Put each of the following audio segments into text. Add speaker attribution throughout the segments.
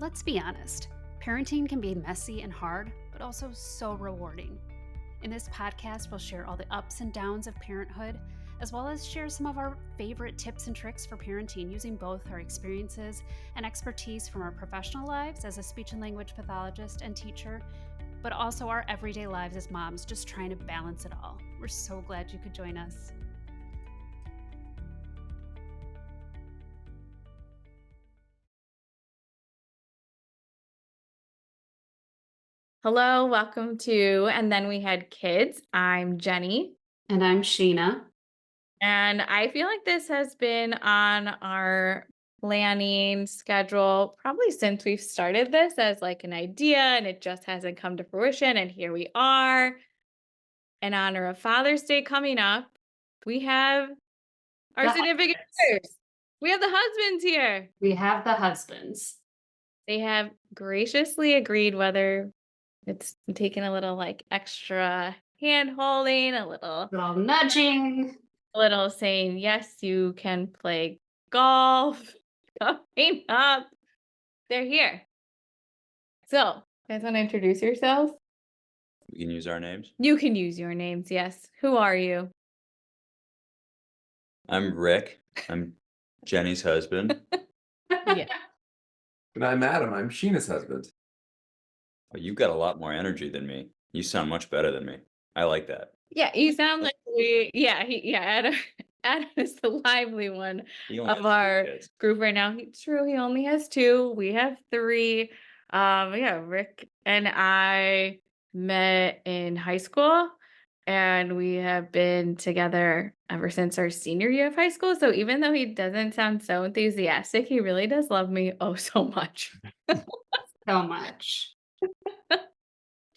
Speaker 1: Let's be honest, parenting can be messy and hard, but also so rewarding. In this podcast, we'll share all the ups and downs of parenthood, as well as share some of our favorite tips and tricks for parenting using both our experiences and expertise from our professional lives as a speech and language pathologist and teacher, but also our everyday lives as moms, just trying to balance it all. We're so glad you could join us.
Speaker 2: Hello, welcome to And Then We Had Kids. I'm Jenny,
Speaker 1: And I'm Sheena.
Speaker 2: and I feel like this has been on our planning schedule probably since we've started this as like an idea, and it just hasn't come to fruition. And here we are, in honor of Father's Day coming up. We have our
Speaker 1: The
Speaker 2: significant
Speaker 1: husbands.
Speaker 2: others. We have the husbands here.
Speaker 1: We have the husbands.
Speaker 2: They have graciously agreed, whether it's taking a little like extra hand holding,
Speaker 1: Little nudging.
Speaker 2: a little saying, yes, you can play golf coming up. They're here. So, you guys want to introduce yourselves?
Speaker 3: We can use our names.
Speaker 2: You can use your names, yes. Who are you?
Speaker 3: I'm Rick. I'm Jenny's husband.
Speaker 2: Yeah.
Speaker 4: And I'm Adam. I'm Sheena's husband.
Speaker 3: Oh, you've got a lot more energy than me. You sound much better than me. I like that.
Speaker 2: Yeah, you sound like Adam, Adam is the lively one
Speaker 3: He only
Speaker 2: of
Speaker 3: has two
Speaker 2: our
Speaker 3: kids.
Speaker 2: group right now. True, he only has two. We have three. Yeah, Rick and I met in high school, and we have been together ever since our senior year of high school. So even though he doesn't sound so enthusiastic, he really does love me oh so much.
Speaker 1: So much.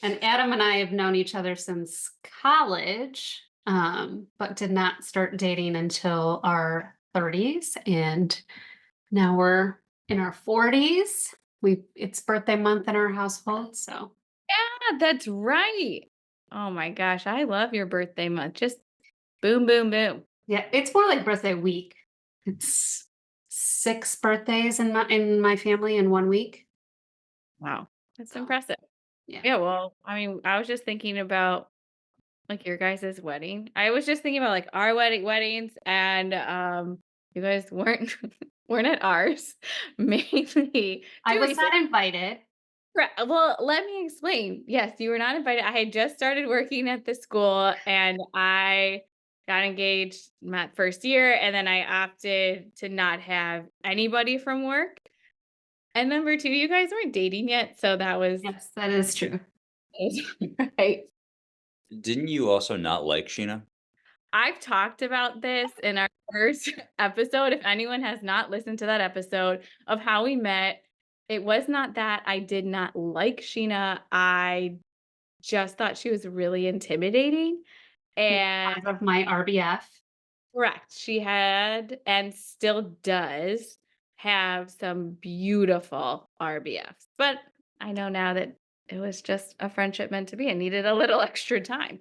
Speaker 1: And Adam and I have known each other since college, but did not start dating until our 30s. And now we're in our 40s. It's birthday month in our household. So
Speaker 2: Yeah, that's right. Oh my gosh, I love your birthday month. Just boom, boom, boom.
Speaker 1: yeah, it's more like birthday week. It's 6 birthdays in my family in 1 week.
Speaker 2: Wow, that's
Speaker 1: So,
Speaker 2: impressive.
Speaker 1: yeah.
Speaker 2: Yeah, well, I mean, I was just thinking about like your guys' wedding. I was just thinking about like our weddings, and you guys weren't weren't at ours. Mainly
Speaker 1: I
Speaker 2: two
Speaker 1: was
Speaker 2: reasons.
Speaker 1: not invited.
Speaker 2: Well, let me explain. Yes, you were not invited. I had just started working at the school, and I got engaged my first year, and then I opted to not have anybody from work. And number two, you guys weren't dating yet, so that was
Speaker 1: Yes, that is true.
Speaker 2: right.
Speaker 3: Didn't you also not like Sheena?
Speaker 2: I've talked about this in our first episode. If anyone has not listened to that episode of how we met, it was not that I did not like Sheena. I just thought she was really intimidating. And
Speaker 1: Because of my RBF.
Speaker 2: correct, she had and still does have some beautiful RBFs. But I know now that it was just a friendship meant to be and needed a little extra time.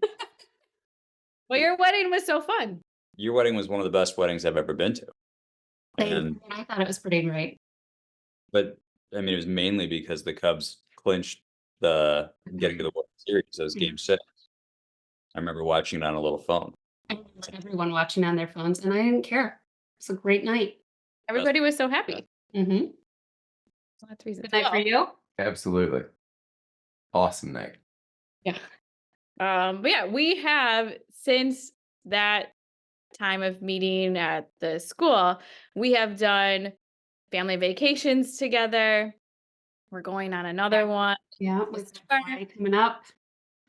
Speaker 2: Well, your wedding was so fun.
Speaker 3: Your wedding was one of the best weddings I've ever been to. And
Speaker 1: I thought it was pretty great.
Speaker 3: but I mean it was mainly because the Cubs clinched the getting to the World Series. So it was game 6. I remember watching it on a little phone.
Speaker 1: I remember everyone watching on their phones, and I didn't care. It's a great night.
Speaker 2: Everybody was so happy.
Speaker 1: Mm-hmm.
Speaker 2: Lots of reasons.
Speaker 1: Good night for you.
Speaker 4: Absolutely. Awesome night.
Speaker 2: Yeah. But yeah, we have since that time of meeting at the school, we have done family vacations together. We're going on another one.
Speaker 1: Yeah, with July coming up.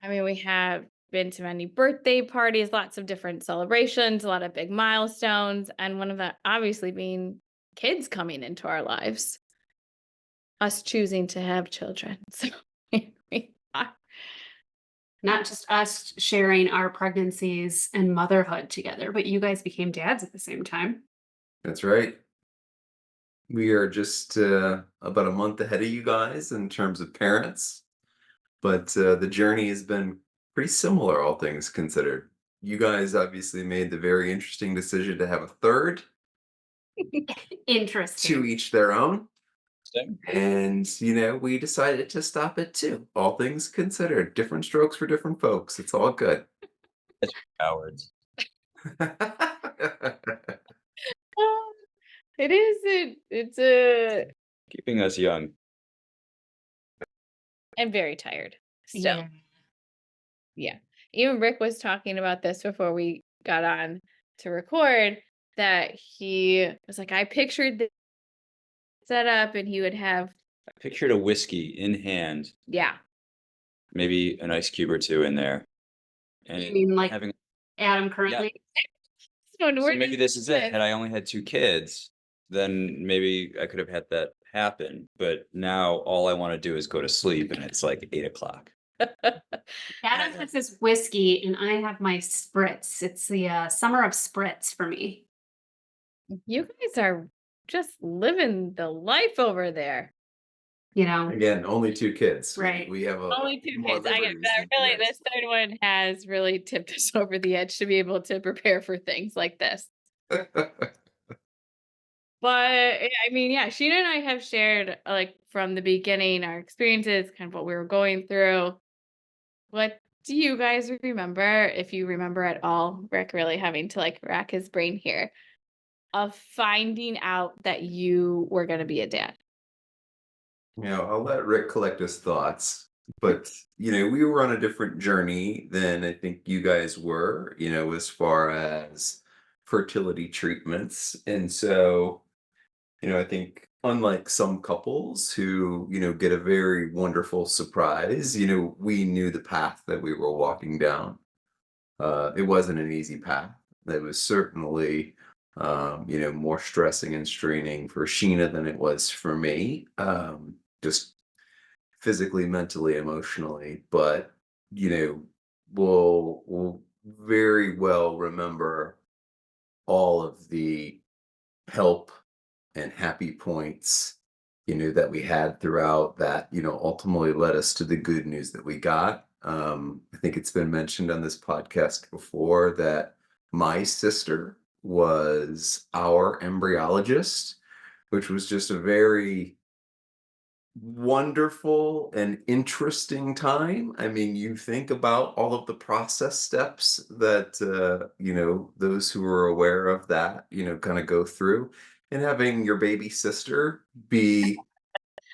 Speaker 2: I mean, we have been to many birthday parties, lots of different celebrations, a lot of big milestones, and one of that obviously being kids coming into our lives. Us choosing to have children. So we are.
Speaker 1: Not just us sharing our pregnancies and motherhood together, but you guys became dads at the same time.
Speaker 4: That's right. We are just about a month ahead of you guys in terms of parents, but the journey has been pretty similar, all things considered. You guys obviously made the very interesting decision to have a third,
Speaker 1: Interesting.
Speaker 4: to each their own.
Speaker 3: Same.
Speaker 4: And, we decided to stop at 2. All things considered, different strokes for different folks. It's all good.
Speaker 3: That's cowards.
Speaker 2: Oh, it is. It's a.
Speaker 3: Keeping us young.
Speaker 2: I'm very tired. Still,
Speaker 1: Yeah.
Speaker 2: yeah. Even Rick was talking about this before we got on to record. That he was like, I pictured this setup, and he would have,
Speaker 3: I pictured a whiskey in hand,
Speaker 2: yeah.
Speaker 3: maybe an ice cube or two in there, and
Speaker 1: You mean like
Speaker 3: having
Speaker 1: Adam
Speaker 3: yeah.
Speaker 1: currently?
Speaker 2: So
Speaker 3: So
Speaker 2: where
Speaker 3: maybe
Speaker 2: does
Speaker 3: this is it.
Speaker 2: live?
Speaker 3: Had I only had 2 kids, then maybe I could have had that happen. But now all I want to do is go to sleep, and it's like 8 o'clock.
Speaker 1: Adam has his whiskey, and I have my spritz. It's the summer of spritz for me.
Speaker 2: You guys are just living the life over there.
Speaker 4: Again, only 2 kids.
Speaker 1: Right.
Speaker 4: We have
Speaker 2: Only 2
Speaker 4: more
Speaker 2: kids. I get
Speaker 4: liberties
Speaker 2: that.
Speaker 4: than
Speaker 2: Really,
Speaker 4: kids.
Speaker 2: this third one has really tipped us over the edge to be able to prepare for things like this. But I mean, yeah, Sheena and I have shared like from the beginning our experiences, kind of what we were going through. What do you guys remember, if you remember at all? Rick really having to like rack his brain here of finding out that you were going to be a dad.
Speaker 4: I'll let Rick collect his thoughts. But, we were on a different journey than I think you guys were, as far as fertility treatments. And so, I think unlike some couples who, get a very wonderful surprise, we knew the path that we were walking down. It wasn't an easy path. It was certainly, more stressing and straining for Sheena than it was for me. Just physically, mentally, emotionally. But, we'll very well remember all of the help and happy points, that we had throughout that, ultimately led us to the good news that we got. I think it's been mentioned on this podcast before that my sister was our embryologist, which was just a very wonderful and interesting time. I mean, you think about all of the process steps that those who are aware of that, kind of go through, and having your baby sister be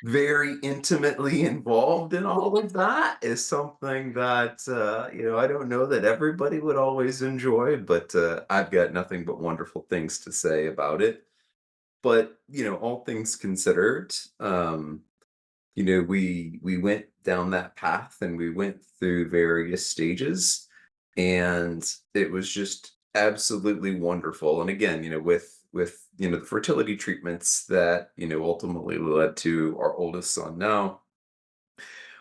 Speaker 4: very intimately involved in all of that is something that I don't know that everybody would always enjoy, but I've got nothing but wonderful things to say about it. But all things considered, we went down that path and we went through various stages, and it was just absolutely wonderful. And again, with the fertility treatments that ultimately led to our oldest son now,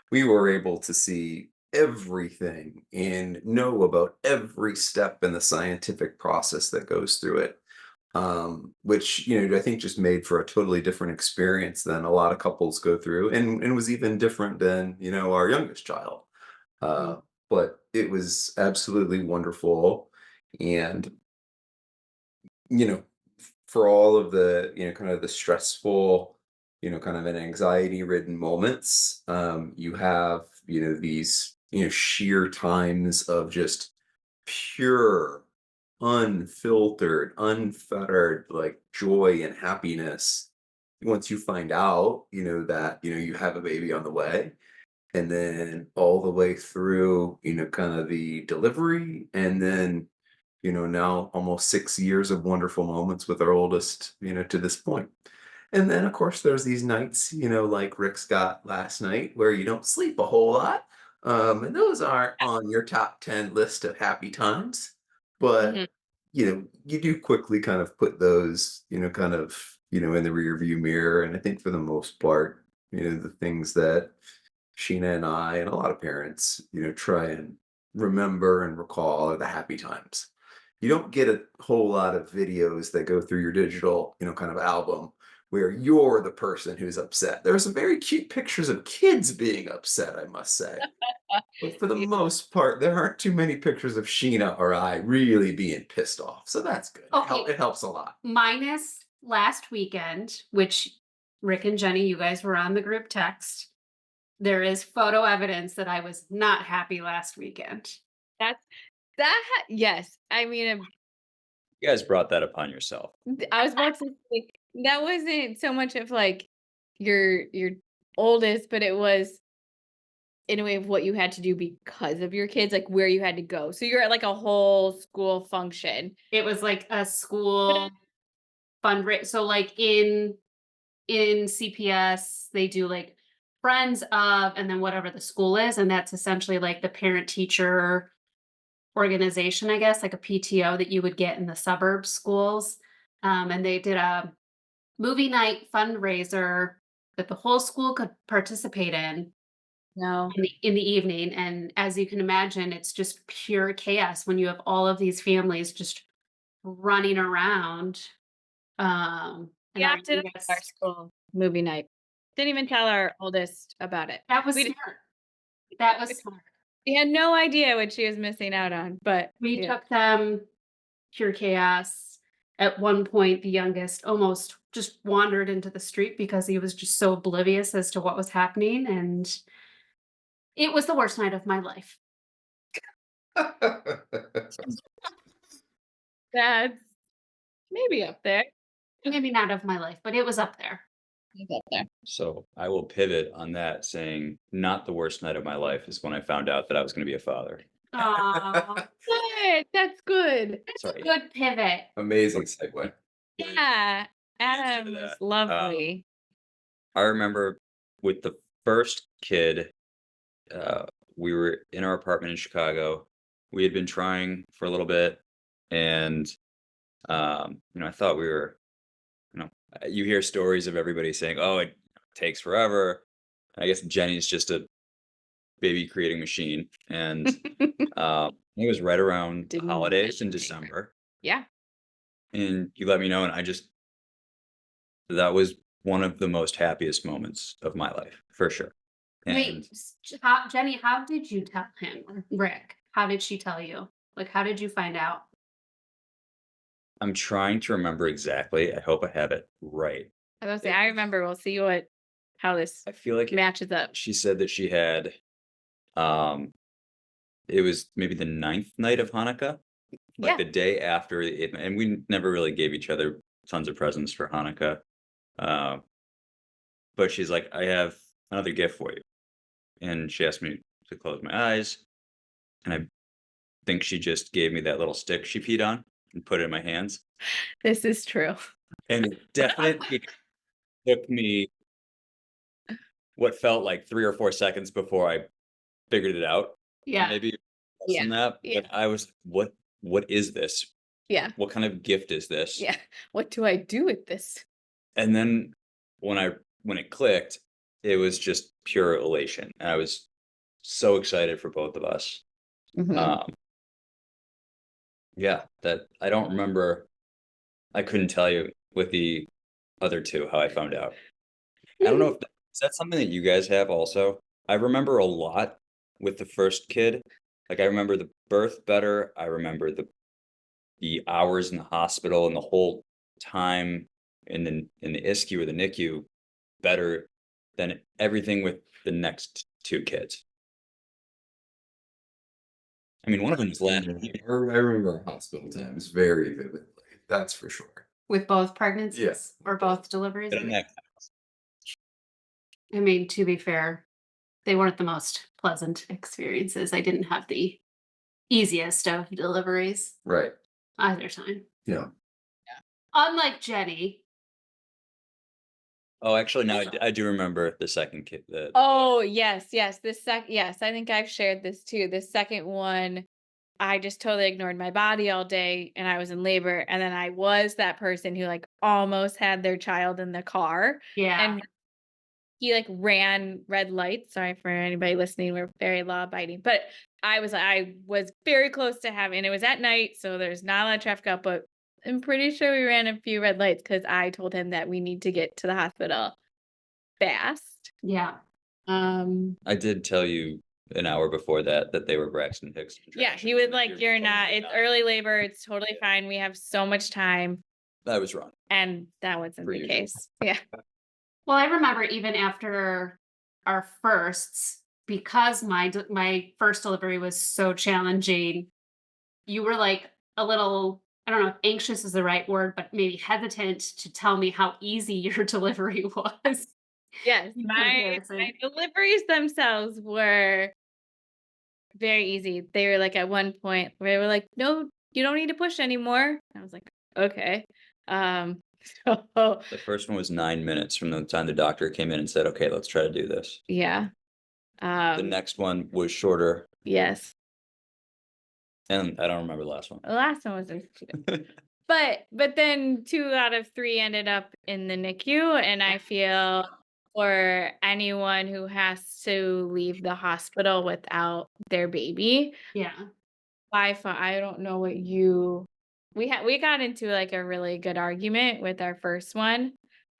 Speaker 4: we were able to see everything and know about every step in the scientific process that goes through it, which I think just made for a totally different experience than a lot of couples go through, and was even different than our youngest child.
Speaker 1: Mm.
Speaker 4: uh, but it was absolutely wonderful. And for all of the kind of the stressful, kind of an anxiety ridden moments, you have these sheer times of just pure, unfiltered, unfettered, like, joy and happiness once you find out, that, you have a baby on the way. And then all the way through, kind of the delivery. And then, now almost 6 years of wonderful moments with our oldest, to this point. And then, of course, there's these nights, like Rick's got last night, where you don't sleep a whole lot. And those aren't on your top 10 list of happy times. But,
Speaker 2: Mhm.
Speaker 4: you do quickly kind of put those, kind of, in the rear view mirror. And I think for the most part, the things that Sheena and I and a lot of parents, try and remember and recall are the happy times. You don't get a whole lot of videos that go through your digital, kind of album where you're the person who's upset. There are some very cute pictures of kids being upset, I must say. But for the
Speaker 2: Yeah.
Speaker 4: most part, there aren't too many pictures of Sheena or I really being pissed off. So that's good.
Speaker 1: Okay.
Speaker 4: It helps a lot.
Speaker 1: Minus last weekend, which Rick and Jenny, you guys were on the group text. There is photo evidence that I was not happy last weekend.
Speaker 2: Yes. I mean,
Speaker 3: You guys brought that upon yourself.
Speaker 2: I was about to say that wasn't so much of like your oldest, but it was in a way of what you had to do because of your kids, like where you had to go. So you're at like a whole school function.
Speaker 1: It was like a school fundraiser. So like in CPS, they do like friends of, and then whatever the school is, and that's essentially like the parent teacher organization, I guess, like a PTO that you would get in the suburb schools. And they did a movie night fundraiser that the whole school could participate in
Speaker 2: No.
Speaker 1: in the evening. And as you can imagine, it's just pure chaos when you have all of these families just running around.
Speaker 2: We
Speaker 1: And our
Speaker 2: opted out of our
Speaker 1: youngest,
Speaker 2: school movie night. Didn't even tell our oldest about it.
Speaker 1: that was
Speaker 2: We
Speaker 1: smart. That was smart.
Speaker 2: We had no idea what she was missing out on, but
Speaker 1: We
Speaker 2: yeah.
Speaker 1: took them pure chaos. At one point, the youngest almost just wandered into the street because he was just so oblivious as to what was happening. And it was the worst night of my life.
Speaker 2: That's maybe up there.
Speaker 1: Maybe not of my life, but it was up there.
Speaker 2: Maybe up there.
Speaker 3: So I will pivot on that, saying not the worst night of my life is when I found out that I was going to be a father.
Speaker 1: Oh,
Speaker 2: Good. That's good.
Speaker 1: that's
Speaker 3: Sorry.
Speaker 1: a good pivot.
Speaker 4: Amazing segue.
Speaker 2: Yeah. Adam was
Speaker 3: that.
Speaker 2: lovely.
Speaker 3: I remember with the first kid, we were in our apartment in Chicago. We had been trying for a little bit, and I thought we were, you hear stories of everybody saying, "Oh, it takes forever." I guess Jenny's just a baby creating machine, and it was right around the
Speaker 2: Didn't
Speaker 3: holidays in
Speaker 2: think.
Speaker 3: December,
Speaker 2: Yeah.
Speaker 3: and you let me know, and that was one of the most happiest moments of my life for sure. And
Speaker 1: Wait, Jenny, how did you tell him? Or Rick, how did she tell you? Like, how did you find out?
Speaker 3: I'm trying to remember exactly. I hope I have it right.
Speaker 2: I was gonna say, I remember. We'll see how this
Speaker 3: I feel like
Speaker 2: matches up.
Speaker 3: she said that she had, um, it was maybe the 9th night of Hanukkah, like
Speaker 2: Yeah.
Speaker 3: the day after it, and we never really gave each other tons of presents for Hanukkah. Uh, but she's like, I have another gift for you. And she asked me to close my eyes. And I think she just gave me that little stick she peed on and put it in my hands.
Speaker 2: This is true.
Speaker 3: And it definitely took me what felt like 3 or 4 seconds before I figured it out.
Speaker 1: Yeah.
Speaker 3: Maybe less than that.
Speaker 2: Yeah.
Speaker 3: But I was, what is this?
Speaker 2: Yeah.
Speaker 3: What kind of gift is this?
Speaker 2: Yeah. What do I do with this?
Speaker 3: And then when it clicked, it was just pure elation. And I was so excited for both of us.
Speaker 2: Mhm.
Speaker 3: Yeah, that I don't remember. I couldn't tell you with the other two how I found out. I don't know if is that something that you guys have also. I remember a lot with the first kid. Like I remember the birth better. I remember the hours in the hospital and the whole time in the ISCU or the NICU better than everything with the next two kids. I mean, one of them was last year.
Speaker 4: I remember hospital times very vividly. That's for sure.
Speaker 1: With both pregnancies
Speaker 4: Yes.
Speaker 1: or both deliveries?
Speaker 3: But in that
Speaker 1: I mean, to be fair, they weren't the most pleasant experiences. I didn't have the easiest of deliveries
Speaker 4: Right.
Speaker 1: either time.
Speaker 4: Yeah.
Speaker 1: Unlike Jenny.
Speaker 3: Oh, actually, no, I do remember the second kid.
Speaker 2: Oh, yes. Yes. Yes. I think I've shared this too. The second one, I just totally ignored my body all day and I was in labor. And then I was that person who like almost had their child in the car.
Speaker 1: Yeah.
Speaker 2: And he like ran red lights. Sorry for anybody listening. We're very law abiding, but I was very close to having, it was at night. So there's not a lot of traffic out, but I'm pretty sure we ran a few red lights because I told him that we need to get to the hospital fast.
Speaker 1: Yeah.
Speaker 3: I did tell you an hour before that they were Braxton Hicks.
Speaker 2: Yeah, he was like, "You're not. It's early labor. It's totally fine. We have so much time."
Speaker 3: I was wrong.
Speaker 2: And that wasn't
Speaker 3: Per
Speaker 2: the
Speaker 3: usual.
Speaker 2: case. Yeah.
Speaker 1: Well, I remember even after our firsts, because my first delivery was so challenging, you were like a little, I don't know if anxious is the right word, but maybe hesitant to tell me how easy your delivery was
Speaker 2: Yes,
Speaker 1: in
Speaker 2: my
Speaker 1: comparison.
Speaker 2: deliveries themselves were very easy. They were like at one point they were like, "No, you don't need to push anymore." I was like, "Okay." Um, so
Speaker 3: The first one was 9 minutes from the time the doctor came in and said, "Okay, let's try to do this."
Speaker 2: yeah.
Speaker 3: The
Speaker 2: Um,
Speaker 3: next one was shorter,
Speaker 2: yes.
Speaker 3: and I don't remember the last one.
Speaker 2: The last one was but then 2 out of 3 ended up in the NICU, and I feel for anyone who has to leave the hospital without their baby,
Speaker 1: Yeah.
Speaker 2: I don't know what we got into, like, a really good argument with our first one,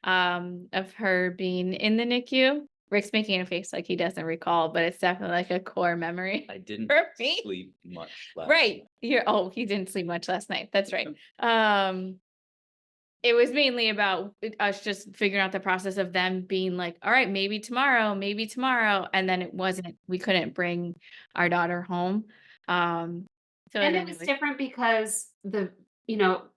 Speaker 2: of her being in the NICU. Rick's making a face like he doesn't recall, but it's definitely, like, a core memory
Speaker 3: I didn't
Speaker 2: for me.
Speaker 3: sleep much last
Speaker 2: Right. He didn't sleep much last night. That's right. Um, it was mainly about us just figuring out the process of them being like, "All right, maybe tomorrow," and then it wasn't we couldn't bring our daughter home. Um, so
Speaker 1: And it
Speaker 2: then
Speaker 1: was
Speaker 2: it was
Speaker 1: different because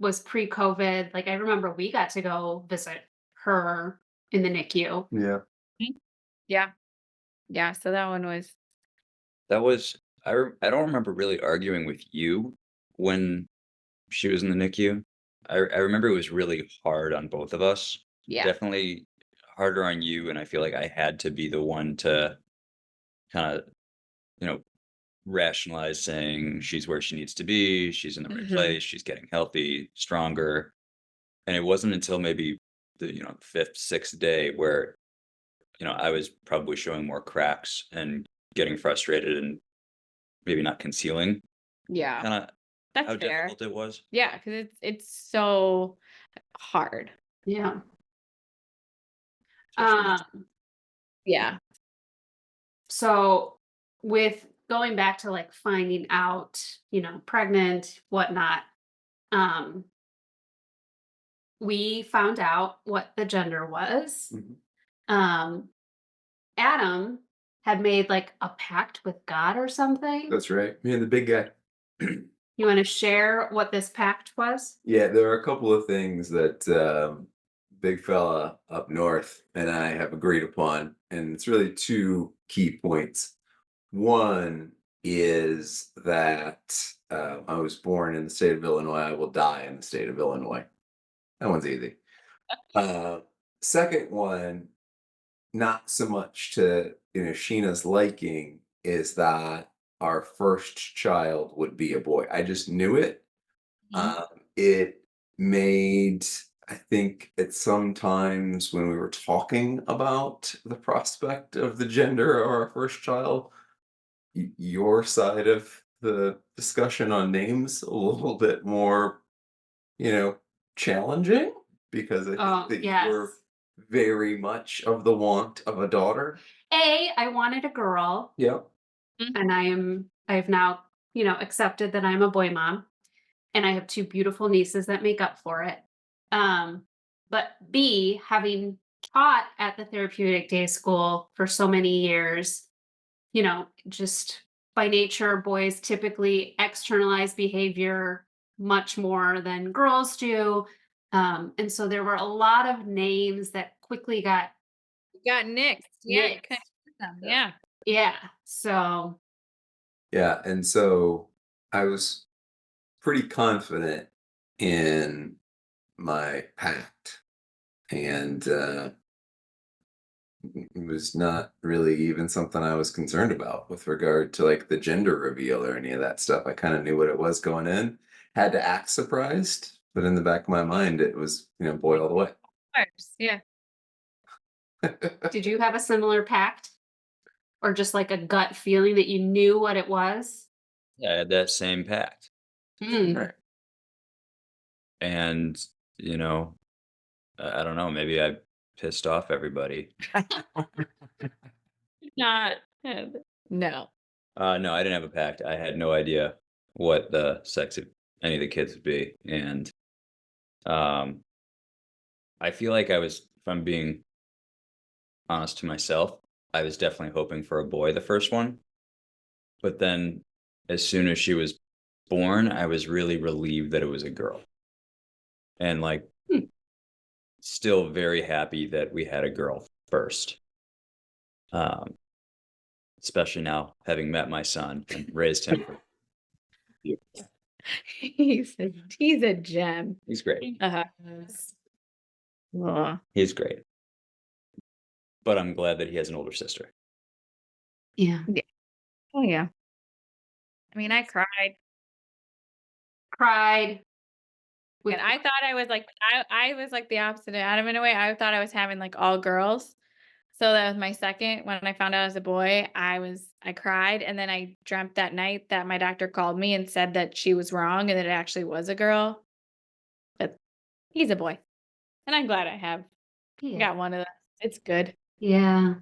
Speaker 1: was pre-COVID. Like I remember we got to go visit her in the NICU.
Speaker 4: Yeah.
Speaker 2: Mhm. Yeah. Yeah, so that one was
Speaker 3: That was I don't remember really arguing with you when she was in the NICU. I remember it was really hard on both of us.
Speaker 2: yeah.
Speaker 3: Definitely harder on you, and I feel like I had to be the one to kinda, you know, rationalize saying she's where she needs to be, she's in the right
Speaker 2: Mhm.
Speaker 3: place, she's getting healthy, stronger, and it wasn't until maybe the 5th, 6th day where, I was probably showing more cracks and getting frustrated and maybe not concealing
Speaker 2: Yeah.
Speaker 3: kinda
Speaker 2: That's
Speaker 3: how
Speaker 2: fair.
Speaker 3: difficult it was.
Speaker 2: Yeah, because it's so hard.
Speaker 1: Yeah.
Speaker 3: Especially when it's
Speaker 1: Um,
Speaker 2: Yeah.
Speaker 1: so with going back to like finding out, pregnant, whatnot, um, we found out what the gender was.
Speaker 4: Mhm.
Speaker 1: Um, Adam had made like a pact with God or something.
Speaker 4: That's right. Me and the big guy.
Speaker 1: You want to share what this pact was?
Speaker 4: Yeah, there are a couple of things that big fella up north and I have agreed upon, and it's really two key points. One is that I was born in the state of Illinois. I will die in the state of Illinois. That one's easy. Uh, Second one, not so much to Sheena's liking, is that our first child would be a boy. I just knew it.
Speaker 2: Mhm.
Speaker 4: It made, I think, at some times when we were talking about the prospect of the gender of our first child, your side of the discussion on names a little bit more, you know, challenging because I think
Speaker 1: Oh,
Speaker 4: that you were
Speaker 1: yes.
Speaker 4: very much of the want of a daughter.
Speaker 1: I wanted a girl,
Speaker 4: Yep.
Speaker 2: Mhm.
Speaker 1: and I've now, accepted that I'm a boy mom, and I have two beautiful nieces that make up for it. But B, having taught at the therapeutic day school for so many years, just by nature, boys typically externalize behavior much more than girls do. And so there were a lot of names that quickly got
Speaker 2: Got nixed. Yeah, you couldn't
Speaker 1: nixed.
Speaker 2: use them.
Speaker 4: Yeah.
Speaker 2: Yeah.
Speaker 1: Yeah. So,
Speaker 4: Yeah. And so I was pretty confident in my pact. And it was not really even something I was concerned about with regard to like the gender reveal or any of that stuff. I kind of knew what it was going in, had to act surprised, but in the back of my mind, it was, boy all the way.
Speaker 2: Of course. Yeah.
Speaker 1: did you have a similar pact or just like a gut feeling that you knew what it was?
Speaker 3: Yeah, I had that same pact,
Speaker 1: Mm.
Speaker 4: Right.
Speaker 3: and, you know, I don't know, maybe I pissed off everybody.
Speaker 2: Not no.
Speaker 3: No, I didn't have a pact. I had no idea what the sex of any of the kids would be, and, um, I feel like I was if I'm being honest to myself, I was definitely hoping for a boy the first one. But then as soon as she was born, I was really relieved that it was a girl. And like
Speaker 1: Hmm.
Speaker 3: still very happy that we had a girl first. Um, especially now having met my son and raised him.
Speaker 2: He's a gem.
Speaker 3: He's great.
Speaker 2: Uh-huh. Aw.
Speaker 3: He's great. But I'm glad that he has an older sister.
Speaker 1: Yeah.
Speaker 2: Oh yeah. I mean, I cried.
Speaker 1: Cried with
Speaker 2: And I thought I was like I was like the opposite of Adam in a way. I thought I was having like all girls. So that was my second. When I found out I was a boy, I cried, and then I dreamt that night that my doctor called me and said that she was wrong and that it actually was a girl. But he's a boy. And I'm glad I have
Speaker 1: yeah.
Speaker 2: got one of those. It's good.
Speaker 1: Yeah.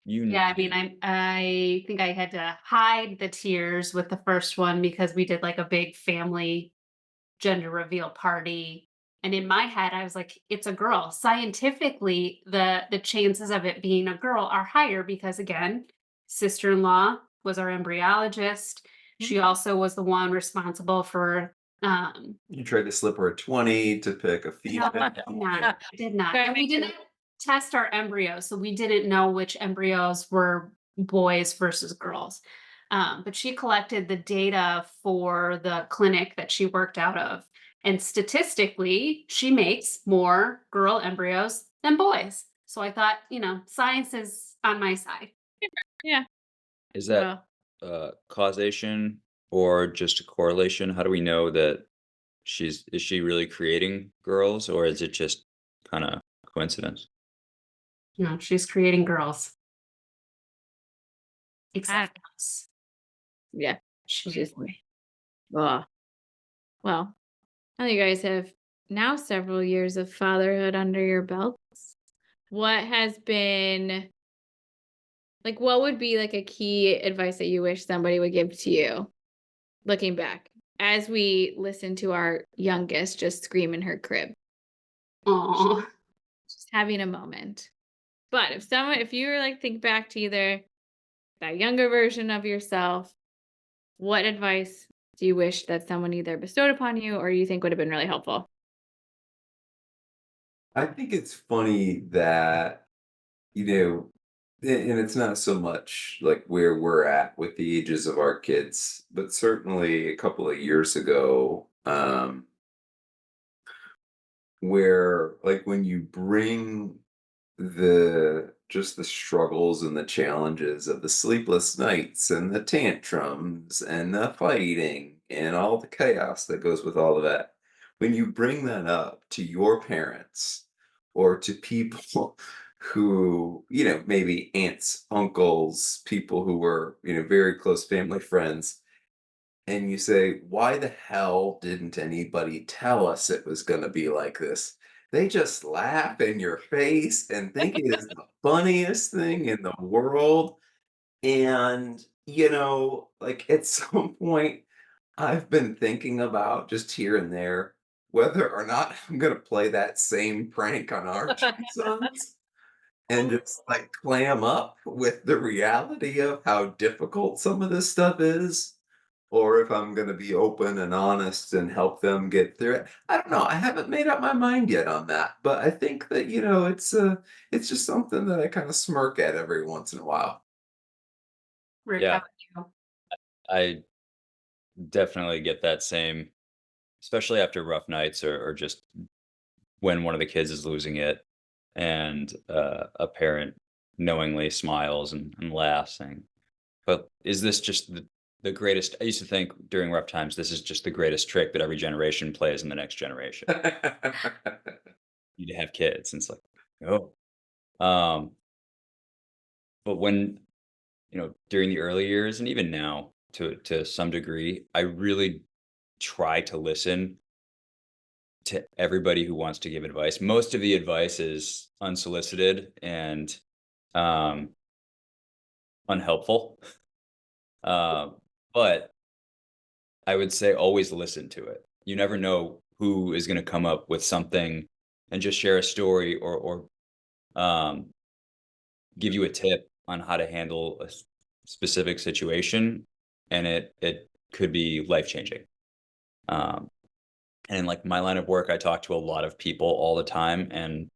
Speaker 3: You
Speaker 1: Yeah, I mean, I think I had to hide the tears with the first one because we did like a big family gender reveal party. And in my head, I was like, it's a girl. Scientifically, the chances of it being a girl are higher because again, sister-in-law was our embryologist. She also was the one responsible for
Speaker 4: You tried to slip her a 20 to pick a
Speaker 1: no,
Speaker 4: female.
Speaker 1: did not.
Speaker 2: Try to
Speaker 1: And we
Speaker 2: make sure-
Speaker 1: didn't test our embryos, so we didn't know which embryos were boys versus girls. But she collected the data for the clinic that she worked out of. And statistically, she makes more girl embryos than boys. So I thought, science is on my side.
Speaker 2: Yeah.
Speaker 3: Is that
Speaker 2: Well,
Speaker 3: causation or just a correlation? How do we know that is she really creating girls or is it just kind of coincidence?
Speaker 1: She's creating girls.
Speaker 2: I
Speaker 1: Except us.
Speaker 2: yeah.
Speaker 1: She's
Speaker 2: She's well. Well, now you guys have now several years of fatherhood under your belts. What has been like what would be like a key advice that you wish somebody would give to you looking back as we listen to our youngest just scream in her crib?
Speaker 1: Aw.
Speaker 2: Just having a moment. But if you were like think back to either that younger version of yourself, what advice do you wish that someone either bestowed upon you or you think would have been really helpful?
Speaker 4: I think it's funny that, you know, and it's not so much like where we're at with the ages of our kids, but certainly a couple of years ago, where like when you bring the struggles and the challenges of the sleepless nights and the tantrums and the fighting and all the chaos that goes with all of that, when you bring that up to your parents or to people who, maybe aunts, uncles, people who were, very close family friends, and you say, "Why the hell didn't anybody tell us it was gonna be like this?" They just laugh in your face and think it is the funniest thing in the world, and, like, at some point, I've been thinking about, just here and there, whether or not I'm gonna play that same prank on our 2 sons and just, like, clam up with the reality of how difficult some of this stuff is, or if I'm gonna be open and honest and help them get through it. I don't know, I haven't made up my mind yet on that, but I think that, it's just something that I kinda smirk at every once in a while.
Speaker 1: Rick, how
Speaker 3: Yeah,
Speaker 1: about you?
Speaker 3: I definitely get that same, especially after rough nights or just when one of the kids is losing it and a parent knowingly smiles and laughs saying, but is this just the greatest? I used to think during rough times, this is just the greatest trick that every generation plays in the next generation. You to have kids. And it's like, oh. Um, but when, during the early years and even now to some degree, I really try to listen to everybody who wants to give advice. Most of the advice is unsolicited and um, unhelpful. Uh, but I would say always listen to it. You never know who is going to come up with something and just share a story or give you a tip on how to handle a specific situation, and it could be life changing. Um, and in like my line of work, I talk to a lot of people all the time, and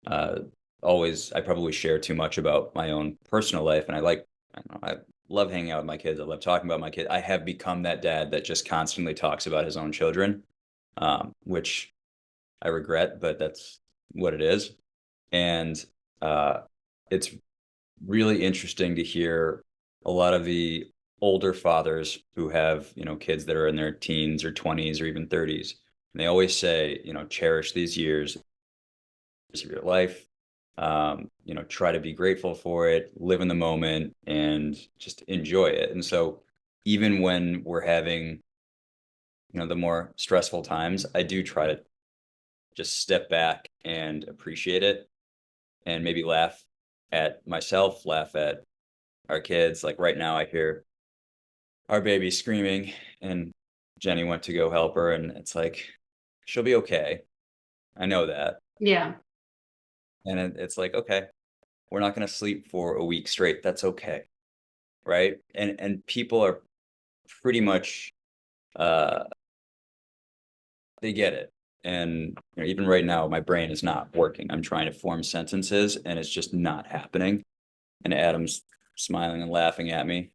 Speaker 3: uh, always I probably share too much about my own personal life, and I don't know, I love hanging out with my kids. I love talking about my kids. I have become that dad that just constantly talks about his own children, which I regret, but that's what it is. And uh, it's really interesting to hear a lot of the older fathers who have, kids that are in their teens or 20s or even 30s. And they always say, cherish these years of your life. Try to be grateful for it, live in the moment, and just enjoy it. And so, even when we're having, the more stressful times, I do try to just step back and appreciate it, and maybe laugh at myself, laugh at our kids. Like right now, I hear our baby screaming, and Jenny went to go help her, and it's like, she'll be okay. I know that.
Speaker 1: Yeah.
Speaker 3: And it's like, okay, we're not going to sleep for a week straight. That's okay. Right. And people are pretty much, uh, they get it. And even right now, my brain is not working. I'm trying to form sentences, and it's just not happening. And Adam's smiling and laughing at me.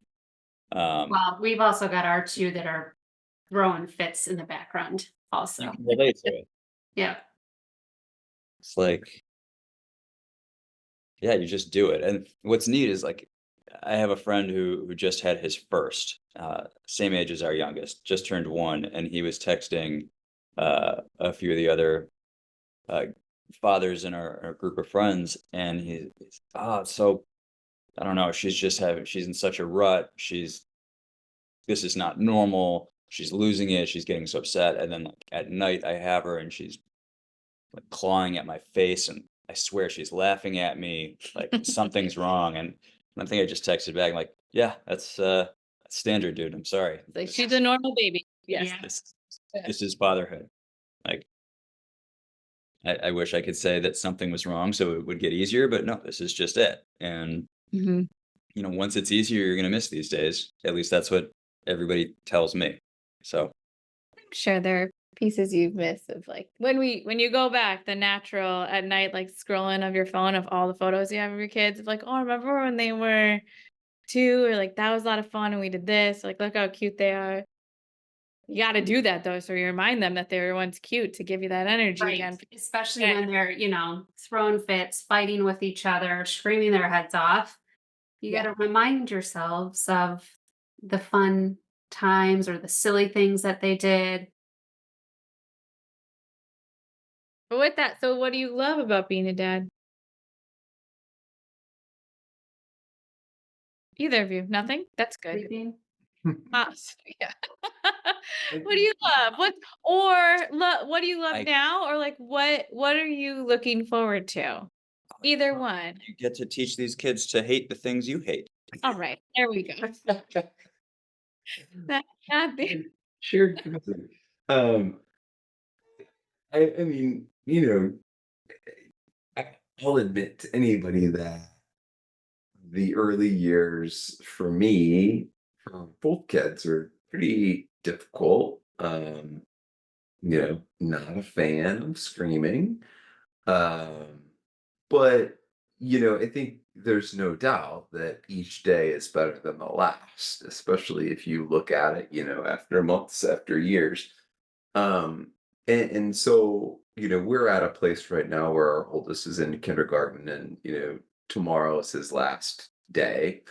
Speaker 1: Well, we've also got our two that are throwing fits in the background
Speaker 3: You
Speaker 1: also.
Speaker 3: can relate to it.
Speaker 1: Yeah.
Speaker 3: It's like, yeah, you just do it. And what's neat is like, I have a friend who just had his first, same age as our youngest, just turned 1, and he was texting a few of the other uh, fathers in our group of friends, and so I don't know, she's in such a rut. This is not normal. She's losing it. She's getting so upset, and then like at night, I have her, and she's like clawing at my face, and I swear she's laughing at me like something's wrong. And I think I just texted back like, "Yeah, that's standard, dude. I'm sorry.
Speaker 2: Like she's a normal baby. Yes.
Speaker 1: Yeah.
Speaker 3: This this is fatherhood." Like I wish I could say that something was wrong so it would get easier, but no, this is just it. And
Speaker 2: Mhm.
Speaker 3: once it's easier, you're gonna miss these days. At least that's what everybody tells me. So
Speaker 2: Sure, there are pieces you've missed of like when you go back, the natural at night, like scrolling of your phone of all the photos you have of your kids of like, oh, remember when they were 2 or like that was a lot of fun and we did this, like look how cute they are. You gotta do that though, so you remind them that they were once cute to give you that energy
Speaker 1: Right.
Speaker 2: again.
Speaker 1: Especially
Speaker 2: Yeah.
Speaker 1: when they're, throwing fits, fighting with each other, screaming their heads off. You got
Speaker 2: Yeah.
Speaker 1: to remind yourselves of the fun times or the silly things that they did.
Speaker 2: But with that, so what do you love about being a dad? Either of you? Nothing? That's good.
Speaker 1: Sleeping.
Speaker 2: Yeah. What do you love? What do you love
Speaker 3: I
Speaker 2: now? Or like what are you looking forward to? Either one.
Speaker 3: you get to teach these kids to hate the things you hate.
Speaker 2: All right, there we go. That happy.
Speaker 4: Shared commitment. Um, I mean, I'll admit to anybody that the early years for me, for both kids, are pretty difficult. Not a fan of screaming. Um, but I think there's no doubt that each day is better than the last, especially if you look at it, after months, after years. And so, we're at a place right now where our oldest is in kindergarten, and tomorrow is his last day.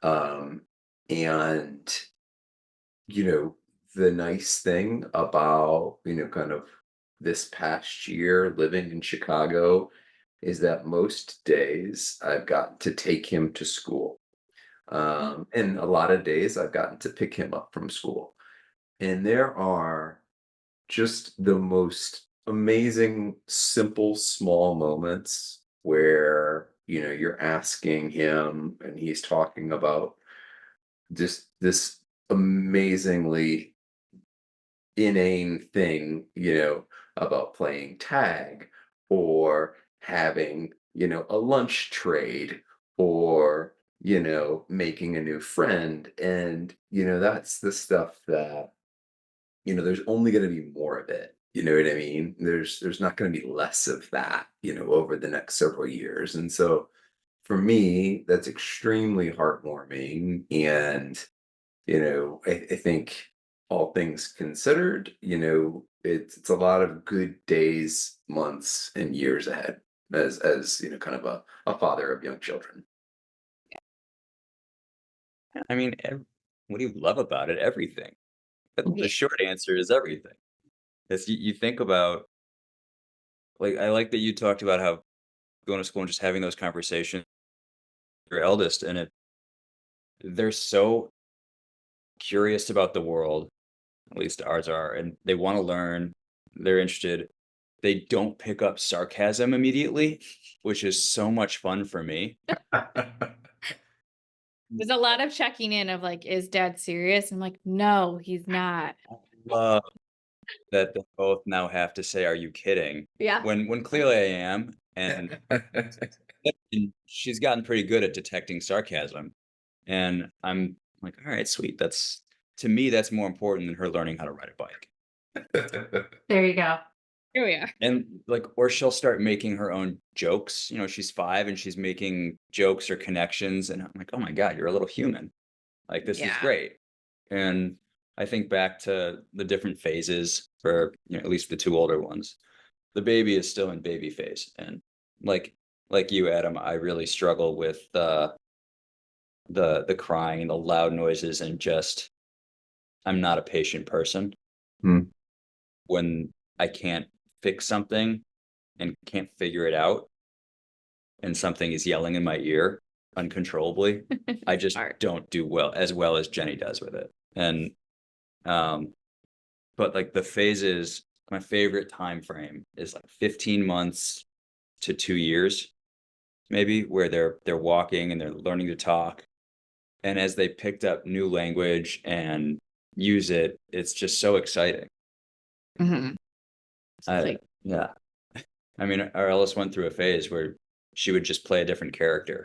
Speaker 4: Um, and you know, the nice thing about, kind of this past year living in Chicago is that most days I've gotten to take him to school. And a lot of days I've gotten to pick him up from school. And there are just the most amazing, simple, small moments where, you're asking him and he's talking about just this amazingly inane thing, about playing tag or having, a lunch trade or, making a new friend. And, that's the stuff that, there's only going to be more of it. You know what I mean? There's not going to be less of that, over the next several years. And so for me, that's extremely heartwarming. And, I think all things considered, it's a lot of good days, months, and years ahead as kind of a father of young children.
Speaker 3: I mean, what do you love about it? Everything. The
Speaker 2: Yeah.
Speaker 3: short answer is everything. As you think about, like, I like that you talked about how going to school and just having those conversations with your eldest, and they're so curious about the world, at least ours are, and they want to learn, they're interested. They don't pick up sarcasm immediately, which is so much fun for me.
Speaker 2: There's a lot of checking in of like, is dad serious? I'm like, no, he's not.
Speaker 3: I love that they both now have to say, "Are you kidding?"
Speaker 2: Yeah.
Speaker 3: When clearly I am, and she's gotten pretty good at detecting sarcasm, and I'm like, "All right, sweet." That's to me, that's more important than her learning how to ride a bike.
Speaker 1: There you go.
Speaker 2: Here we are.
Speaker 3: And, like, or she'll start making her own jokes, she's 5 and she's making jokes or connections, and I'm like, "Oh my god, you're a little human. Like, this is
Speaker 2: Yeah.
Speaker 3: great." And I think back to the different phases for, at least the 2 older ones. The baby is still in baby phase, and like you, Adam, I really struggle with the crying and the loud noises, and just I'm not a patient person.
Speaker 4: Hmm.
Speaker 3: When I can't fix something and can't figure it out, and something is yelling in my ear uncontrollably, I just
Speaker 2: Hard.
Speaker 3: don't do well as Jenny does with it. And um but like the phases, my favorite time frame is like 15 months to 2 years, maybe, where they're walking and they're learning to talk. And as they picked up new language and use it, it's just so exciting.
Speaker 2: Mhm.
Speaker 3: I
Speaker 2: Like,
Speaker 3: Yeah. I mean, our Ellis went through a phase where she would just play a different character,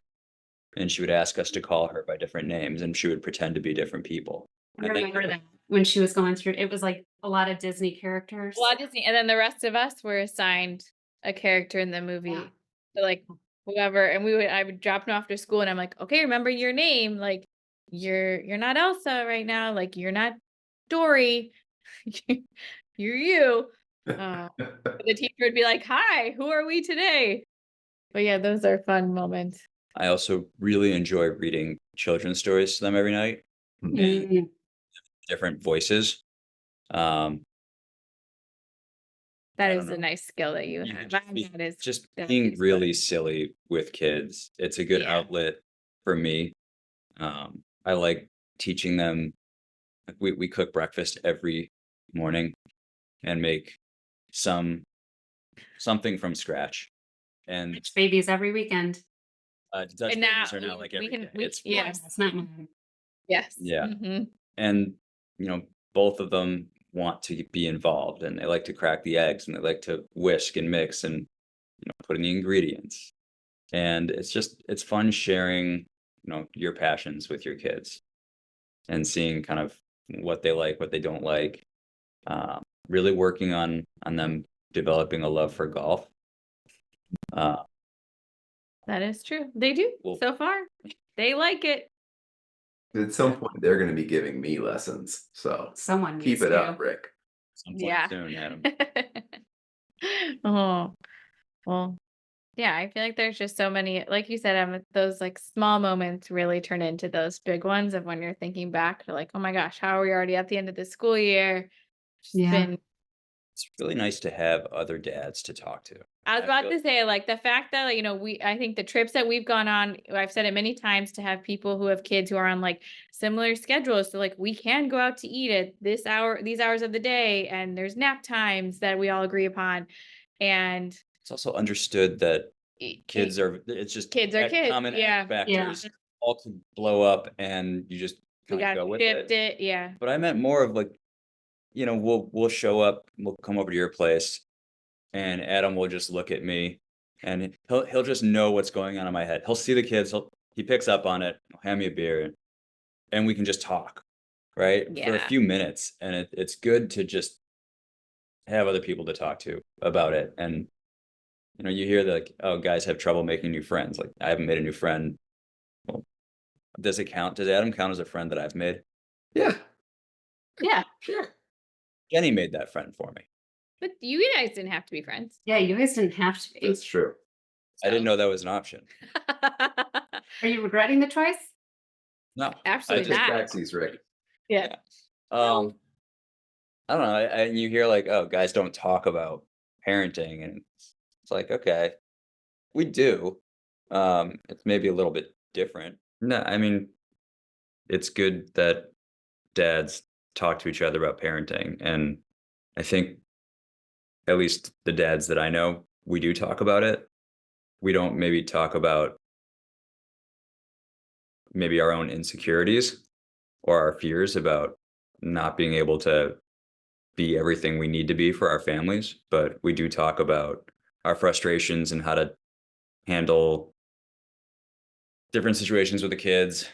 Speaker 3: and she would ask us to call her by different names, and she would pretend to be different people.
Speaker 1: I
Speaker 3: And then
Speaker 1: remember that when she was going through it was like a lot of Disney characters.
Speaker 2: Walt Disney, and then the rest of us were assigned a character in the movie.
Speaker 1: Yeah.
Speaker 2: So, like, whoever, and I would drop him off to school, and I'm like, okay, remember your name. Like, you're not Elsa right now. Like, you're not Dory. You're you. The teacher would be like, hi, who are we today? But yeah, those are fun moments.
Speaker 3: I also really enjoy reading children's stories to them every night,
Speaker 4: Hmm.
Speaker 3: and
Speaker 1: Mm,
Speaker 3: different voices. Um,
Speaker 2: That
Speaker 3: I
Speaker 2: is
Speaker 3: don't
Speaker 2: a
Speaker 3: know.
Speaker 2: nice skill that you
Speaker 3: Yeah,
Speaker 2: have.
Speaker 3: just
Speaker 2: That is
Speaker 3: just
Speaker 2: that
Speaker 3: being
Speaker 2: is
Speaker 3: really
Speaker 2: fun.
Speaker 3: silly with kids. It's a good
Speaker 2: Yeah.
Speaker 3: outlet for me. I like teaching them. Like, we cook breakfast every morning and make some something from scratch. And
Speaker 1: Rich babies every weekend.
Speaker 3: Dutch
Speaker 2: And now
Speaker 3: babies are now like
Speaker 2: we
Speaker 3: every
Speaker 2: can
Speaker 3: day.
Speaker 2: we
Speaker 3: It's
Speaker 1: Yeah,
Speaker 2: yes.
Speaker 1: it's not mine.
Speaker 2: Yes.
Speaker 3: Yeah.
Speaker 2: Mhm.
Speaker 3: And both of them want to be involved, and they like to crack the eggs, and they like to whisk and mix and put in the ingredients. And it's fun sharing your passions with your kids, and seeing kind of what they like, what they don't like. Really working on them developing a love for golf. uh
Speaker 2: That is true. They do.
Speaker 3: well
Speaker 2: So far, they like it.
Speaker 4: At some point, they're going to be giving me lessons. So
Speaker 1: Someone
Speaker 4: keep
Speaker 1: needs
Speaker 4: it
Speaker 1: to.
Speaker 4: up, Rick.
Speaker 3: some point
Speaker 2: Yeah.
Speaker 3: soon, Adam.
Speaker 2: Oh, well, yeah, I feel like there's just so many, like you said, those like small moments really turn into those big ones of when you're thinking back to like, oh my gosh, how are we already at the end of the school year? Just
Speaker 1: Yeah.
Speaker 2: been
Speaker 3: It's really nice to have other dads to talk to.
Speaker 2: I was
Speaker 3: I
Speaker 2: about
Speaker 3: feel
Speaker 2: to say, like, the fact that, like, I think the trips that we've gone on, I've said it many times to have people who have kids who are on like similar schedules. So, like, we can go out to eat at this hour, these hours of the day, and there's nap times that we all agree upon. And
Speaker 3: it's also understood that
Speaker 2: it,
Speaker 3: it's just
Speaker 2: kids are kids.
Speaker 3: common X
Speaker 2: Yeah.
Speaker 1: Yeah.
Speaker 3: factors all could blow up, and you just
Speaker 2: We
Speaker 3: kind of
Speaker 2: got
Speaker 3: go
Speaker 2: to
Speaker 3: with
Speaker 2: shift
Speaker 3: it.
Speaker 2: it. Yeah.
Speaker 3: But I meant more of like, we'll show up, we'll come over to your place, and Adam will just look at me, and he'll just know what's going on in my head. He'll see the kids, he picks up on it, he'll hand me a beer, and we can just talk, right? For a
Speaker 2: Yeah.
Speaker 3: few minutes. And it's good to just have other people to talk to about it. And, you hear that, like, oh, guys have trouble making new friends. Like, I haven't made a new friend. Well, does it count? Does Adam count as a friend that I've made?
Speaker 4: Yeah,
Speaker 2: Yeah.
Speaker 4: sure.
Speaker 3: Jenny made that friend for me.
Speaker 2: But you guys didn't have to be friends.
Speaker 1: Yeah, you guys didn't have to be.
Speaker 4: That's true.
Speaker 3: I didn't know that was an option.
Speaker 1: Are you regretting the choice?
Speaker 3: No,
Speaker 2: Absolutely
Speaker 4: Just
Speaker 2: not.
Speaker 4: backsies, Rick.
Speaker 2: Yeah.
Speaker 3: I don't know. And you hear like, oh, guys don't talk about parenting, and it's like, okay, we do. It's maybe a little bit different. No, I mean, it's good that dads talk to each other about parenting, and I think at least the dads that I know, we do talk about it. We don't maybe talk about maybe our own insecurities or our fears about not being able to be everything we need to be for our families, but we do talk about our frustrations and how to handle different situations with the kids.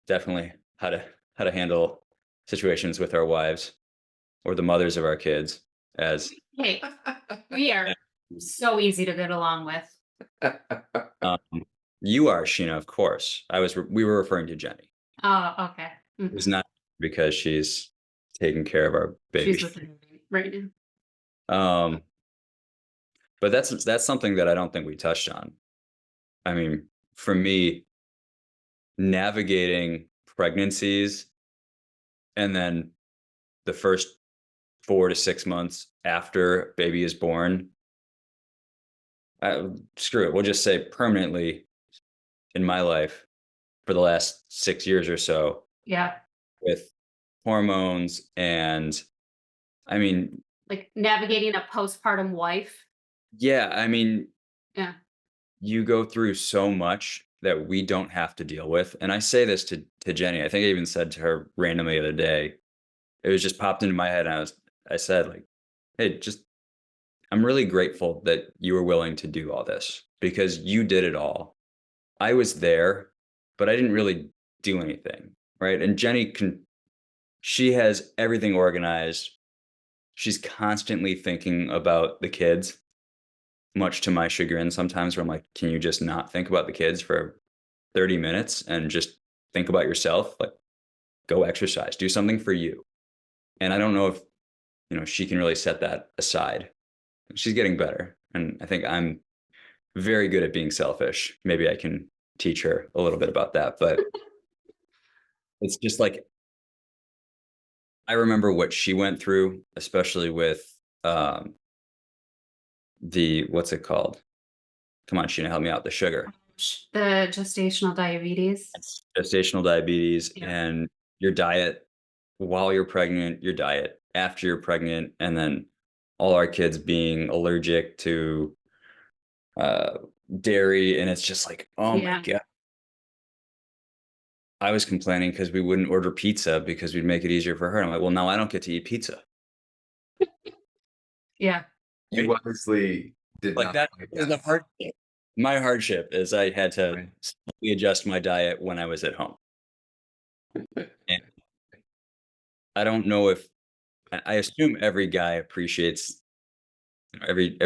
Speaker 3: Definitely how to handle situations with our wives or the mothers of our kids. As
Speaker 1: Hey, we are so easy to get along with.
Speaker 3: um, you are, Sheena, of course. We were referring to Jenny.
Speaker 1: Oh, okay.
Speaker 3: It's not because she's taking care of our baby.
Speaker 1: She's listening right now.
Speaker 3: But that's something that I don't think we touched on. I mean, for me, navigating pregnancies and then the first 4 to 6 months after baby is born, screw it. We'll just say permanently in my life for the last 6 years or so
Speaker 1: Yeah.
Speaker 3: with hormones and I mean,
Speaker 1: Like navigating a postpartum wife.
Speaker 3: yeah, I mean,
Speaker 1: Yeah.
Speaker 3: you go through so much that we don't have to deal with. And I say this to Jenny. I think I even said to her randomly the other day. It was just popped into my head, and I said, like, hey, just I'm really grateful that you were willing to do all this because you did it all. I was there, but I didn't really do anything. Right. And she has everything organized. She's constantly thinking about the kids, much to my chagrin sometimes, where I'm like, can you just not think about the kids for 30 minutes and just think about yourself? Like, go exercise, do something for you. And I don't know if, she can really set that aside. She's getting better. And I think I'm very good at being selfish. Maybe I can teach her a little bit about that. But it's just like, I remember what she went through, especially with what's it called? Come on, Sheena, help me out. The sugar.
Speaker 1: The gestational diabetes.
Speaker 3: Gestational diabetes
Speaker 1: Yeah.
Speaker 3: and your diet while you're pregnant, your diet after you're pregnant, and then all our kids being allergic to dairy. And it's just like, oh my God. I was complaining because we wouldn't order pizza because we'd make it easier for her. I'm like, well, now I don't get to eat pizza.
Speaker 1: Yeah.
Speaker 4: You obviously did
Speaker 3: Like
Speaker 4: not
Speaker 3: that
Speaker 4: like
Speaker 3: is the hardship. My hardship is I had to slowly adjust my diet when I was at home. And I don't know if I assume every guy appreciates every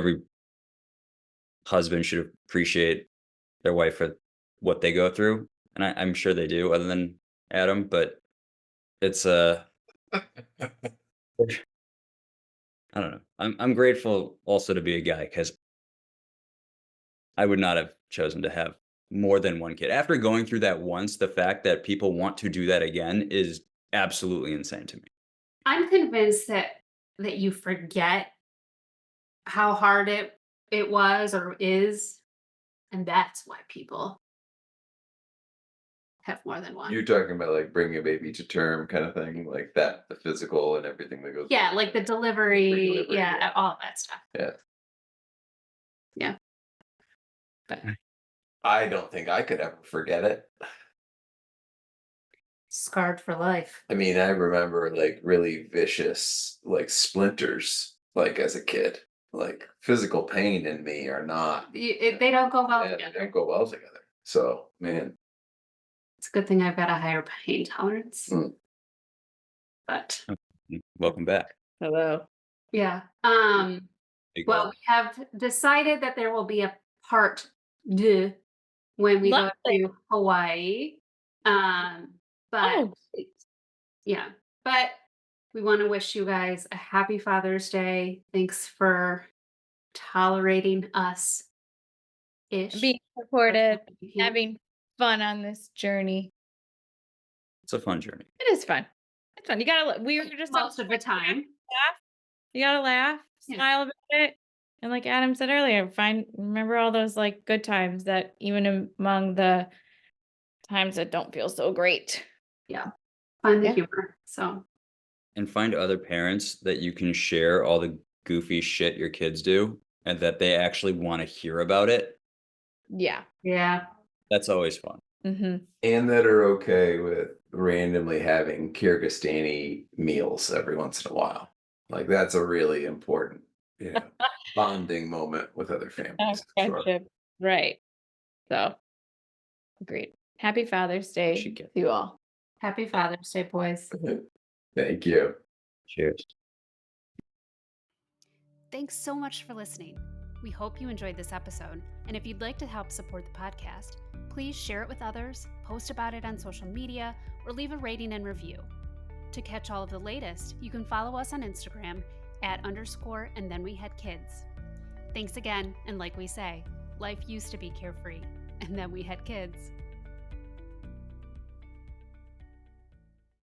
Speaker 3: husband should appreciate their wife for what they go through, and I'm sure they do, other than Adam. But it's I don't know. I'm grateful also to be a guy because I would not have chosen to have more than one kid after going through that once. The fact that people want to do that again is absolutely insane to me.
Speaker 1: I'm convinced that you forget how hard it was or is, and that's why people have more than one.
Speaker 4: You're talking about like bringing a baby to term kind of thing, like that, the physical and everything that goes.
Speaker 1: Yeah, like the delivery,
Speaker 4: Pre-delivery,
Speaker 1: yeah,
Speaker 4: yeah.
Speaker 1: all of that stuff.
Speaker 4: Yeah.
Speaker 1: Yeah. But
Speaker 4: I don't think I could ever forget it.
Speaker 1: scarred for life.
Speaker 4: I mean, I remember like really vicious like splinters like as a kid. like physical pain and me are not,
Speaker 1: They don't go well
Speaker 4: yeah, they
Speaker 1: together.
Speaker 4: don't go well together. So, man,
Speaker 1: It's a good thing I've got a higher pain tolerance.
Speaker 4: Mm.
Speaker 1: But
Speaker 3: Welcome back.
Speaker 2: Hello.
Speaker 1: yeah.
Speaker 3: Big
Speaker 1: Well,
Speaker 3: ol'
Speaker 1: we have decided that there will be a part two when we go
Speaker 2: Lovely.
Speaker 1: to Hawaii. But
Speaker 2: Oh,
Speaker 1: yeah, but we want to wish you guys a happy Father's Day. Thanks for tolerating us ish.
Speaker 2: being supportive,
Speaker 1: You can.
Speaker 2: having fun on this journey.
Speaker 3: It's a fun journey.
Speaker 2: It is fun. It's fun. You gotta. We were just
Speaker 1: Most of the time.
Speaker 2: laugh. You gotta laugh,
Speaker 1: Yeah.
Speaker 2: smile about it, and like Adam said earlier, remember all those like good times that even among the times that don't feel so great.
Speaker 1: Yeah. Find the
Speaker 2: Yeah.
Speaker 1: humor. So
Speaker 3: And find other parents that you can share all the goofy shit your kids do and that they actually want to hear about it.
Speaker 2: Yeah.
Speaker 1: yeah.
Speaker 3: That's always fun.
Speaker 2: Mm-hmm.
Speaker 4: and that are okay with randomly having Kyrgyzstani meals every once in a while. Like that's a really important, bonding moment with other families. Sure.
Speaker 2: Friendship. Right. So agreed. Happy Father's Day
Speaker 3: Should get
Speaker 2: to you all.
Speaker 1: Happy Father's Day, boys.
Speaker 4: Thank you.
Speaker 3: Cheers.
Speaker 1: Thanks so much for listening. We hope you enjoyed this episode. And if you'd like to help support the podcast, please share it with others, post about it on social media, or leave a rating and review. To catch all of the latest, you can follow us on Instagram @_and then we had kids. Thanks again, and like we say, life used to be carefree, and then we had kids.